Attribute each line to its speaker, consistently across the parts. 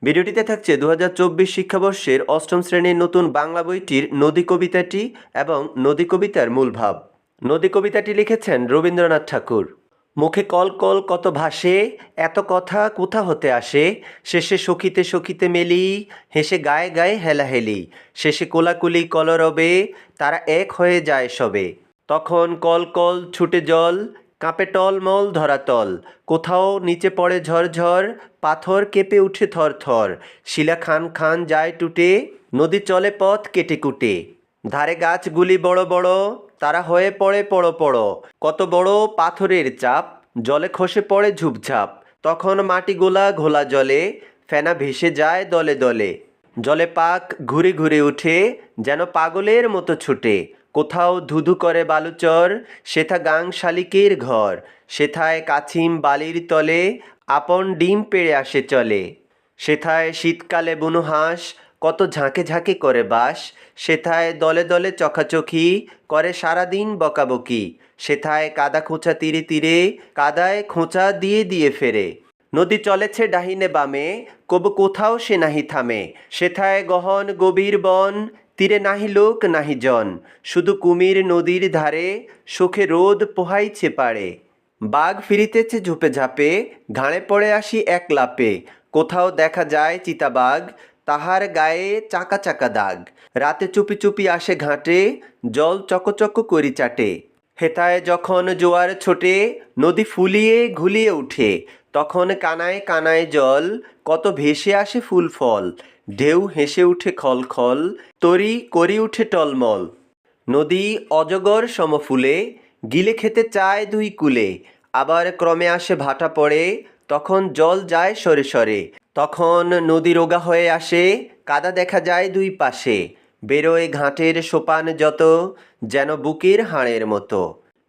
Speaker 1: ভিডিওটিতে থাকছে ২০২৪ শিক্ষাবর্ষের অষ্টম শ্রেণীর নতুন বাংলা বইটির নদী কবিতাটি এবং নদী কবিতার মূল ভাব। নদী কবিতাটি লিখেছেন রবীন্দ্রনাথ ঠাকুর। মুখে কল কল কত ভাসে, এত কথা কোথা হতে আসে, শেষে সখিতে সখিতে মেলি, হেসে গায়ে গায়ে হেলাহেলি, শেষে কোলাকুলি কলরবে, তারা এক হয়ে যায় সবে। তখন কল কল ছুটে জল, কাঁপে টলমল ধরাতল, কোথাও নিচে পড়ে ঝরঝর, পাথর কেঁপে উঠে থরথর, শিলা খান খান যায় টুটে, নদী চলে পথ কেটে কুটে। ধারে গাছগুলি বড় বড়, তারা হয়ে পড়ে পড়ো পড়ো, কত বড় পাথরের চাপ, জলে খসে পড়ে ঝুপঝাপ। তখন মাটিগুলা ঘোলা জলে, ফেনা ভেসে যায় দলে দলে। জলে পাক ঘুরে ঘুরে উঠে, যেন পাগলের মতো ছুটে। কোথাও ধুধু করে বালুচর, সেথা গাং শালিকের ঘর, সেথায় কাছিম বালির তলে, আপন ডিম পেড়ে আসে চলে। সেথায় শীতকালে বুনো হাঁস, কত ঝাঁকে ঝাঁকে করে বাস, সেথায় দলে দলে চখাচখি, করে সারাদিন বকাবকি। সেথায় কাদা খোঁচা তীরে তীরে, কাদায় খোঁচা দিয়ে দিয়ে ফেরে। নদী চলেছে ডাহিনে বামে, কবু কোথাও সে নাহি থামে। সেথায় গহন গভীর বন, তীরে নাহি লোক নাহি জন, শুধু কুমির নদীর ধারে, শোকে রোদ পোহাইছে পাড়ে। বাঘ ফিরিতেছে ঝুপে ঝাপে, ঘাড়ে পড়ে আসি এক লাপে। কোথাও দেখা যায় চিতাবাঘ, তাহার গায়ে চাকা চাকা দাগ। রাতে চুপি চুপি আসে ঘাটে, জল চকচক করি চাটে। হেথায় যখন জোয়ার ছোটে, নদী ফুলিয়ে ঘুলিয়ে উঠে, তখন কানায় কানায় জল, কত ভেসে আসে ফুল ফল। ঢেউ হেসে উঠে খল খল, তরি করি উঠে টলমল। নদী অজগর সমফুলে, গিলে খেতে চায় দুই কূলে। আবার ক্রমে আসে ভাটা পড়ে, তখন জল যায় সরে সরে। তখন নদী রোগা হয়ে আসে, কাদা দেখা যায় দুই পাশে। বেরোয় ঘাটের সোপান যত, যেন বুকের হাড়ের মতো।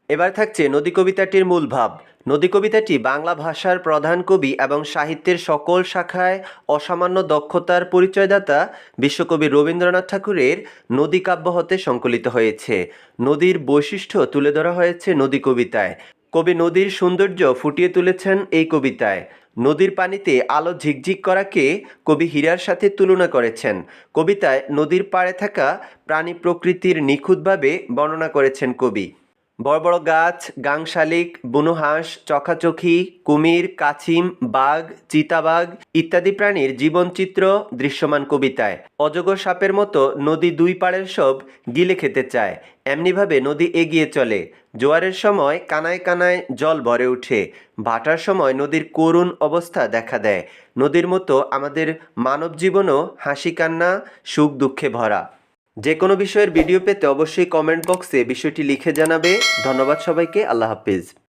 Speaker 1: এবার থাকছে নদী কবিতাটির মূল ভাব। নদী কবিতাটি বাংলা ভাষার প্রধান কবি এবং সাহিত্যের সকল শাখায় অসামান্য দক্ষতার পরিচয়দাতা বিশ্বকবি রবীন্দ্রনাথ ঠাকুরের নদী কাব্য হতে সংকলিত হয়েছে। নদীর বৈশিষ্ট্য তুলে ধরা হয়েছে নদী কবিতায়। কবি নদীর সৌন্দর্য ফুটিয়ে তুলেছেন এই কবিতায়। নদীর পানিতে আলো ঝিকঝিক করাকে কবি হীরার সাথে তুলনা করেছেন। কবিতায় নদীর পাড়ে থাকা প্রাণী প্রকৃতির নিখুঁতভাবে বর্ণনা করেছেন কবি। বড় বড় গাছ, গাং শালিক, বুনো হাঁস, চখাচখি, কুমির, কাছিম, বাঘ, চিতাবাঘ ইত্যাদি প্রাণীর জীবনচিত্র দৃশ্যমান কবিতায়। অজগর সাপের মতো নদী দুই পাড়ের সব গিলে খেতে চায়, এমনিভাবে নদী এগিয়ে চলে। জোয়ারের সময় কানায় কানায় জল ভরে ওঠে, ভাটার সময় নদীর করুণ অবস্থা দেখা দেয়। নদীর মতো আমাদের মানব জীবনও হাসি কান্না সুখ দুঃখে ভরা। যে কোনো বিষয়ের ভিডিও পেতে অবশ্যই কমেন্ট বক্সে বিষয়টি লিখে জানাবে। ধন্যবাদ সবাইকে। আল্লাহ হাফিজ।